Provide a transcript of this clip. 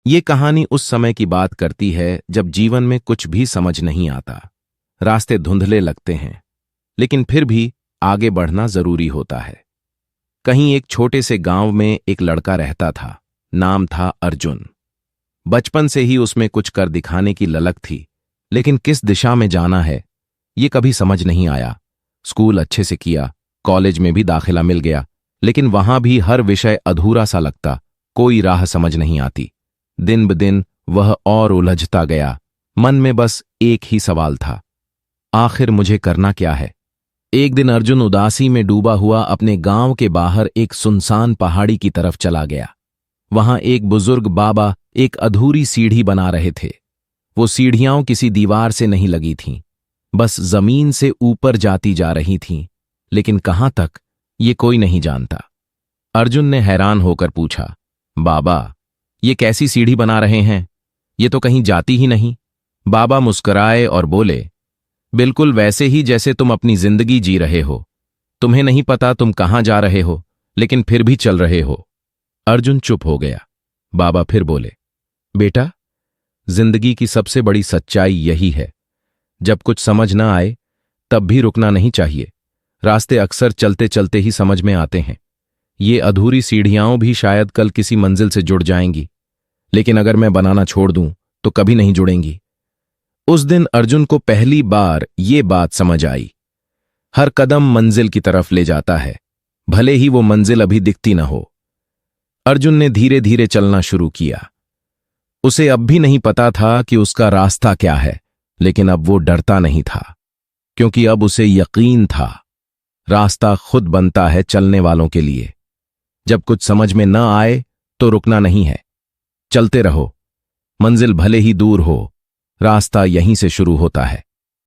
ये कहानी उस समय की बात करती है जब जीवन में कुछ भी समझ नहीं आता। रास्ते धुंधले लगते हैं, लेकिन फिर भी आगे बढ़ना जरूरी होता है। कहीं एक छोटे से गांव में एक लड़का रहता था। नाम था अर्जुन। बचपन से ही उसमें कुछ कर दिखाने की ललक थी, लेकिन किस दिशा में जाना है ये कभी समझ नहीं आया। स्कूल अच्छे से किया, कॉलेज में भी दाखिला मिल गया, लेकिन वहां भी हर विषय अधूरा सा लगता, कोई राह समझ नहीं आती। दिन ब दिन वह और उलझता गया। मन में बस एक ही सवाल था, आखिर मुझे करना क्या है। एक दिन अर्जुन उदासी में डूबा हुआ अपने गांव के बाहर एक सुनसान पहाड़ी की तरफ चला गया। वहां एक बुजुर्ग बाबा एक अधूरी सीढ़ी बना रहे थे। वो सीढ़ियां किसी दीवार से नहीं लगी थीं, बस जमीन से ऊपर जाती जा रही थीं, लेकिन कहां तक ये कोई नहीं जानता। अर्जुन ने हैरान होकर पूछा, बाबा, ये कैसी सीढ़ी बना रहे हैं? ये तो कहीं जाती ही नहीं। बाबा मुस्कुराए और बोले, बिल्कुल वैसे ही जैसे तुम अपनी जिंदगी जी रहे हो। तुम्हें नहीं पता तुम कहां जा रहे हो, लेकिन फिर भी चल रहे हो। अर्जुन चुप हो गया। बाबा फिर बोले, बेटा, जिंदगी की सबसे बड़ी सच्चाई यही है, जब कुछ समझ ना आए तब भी रुकना नहीं चाहिए। रास्ते अक्सर चलते चलते ही समझ में आते हैं। ये अधूरी सीढ़ियां भी शायद कल किसी मंजिल से जुड़ जाएंगी, लेकिन अगर मैं बनाना छोड़ दूं तो कभी नहीं जुड़ेंगी। उस दिन अर्जुन को पहली बार ये बात समझ आई। हर कदम मंजिल की तरफ ले जाता है, भले ही वो मंजिल अभी दिखती न हो। अर्जुन ने धीरे धीरे चलना शुरू किया। उसे अब भी नहीं पता था कि उसका रास्ता क्या है, लेकिन अब वो डरता नहीं था, क्योंकि अब उसे यकीन था, रास्ता खुद बनता है चलने वालों के लिए। जब कुछ समझ में न आए तो रुकना नहीं है, चलते रहो। मंजिल भले ही दूर हो, रास्ता यहीं से शुरू होता है।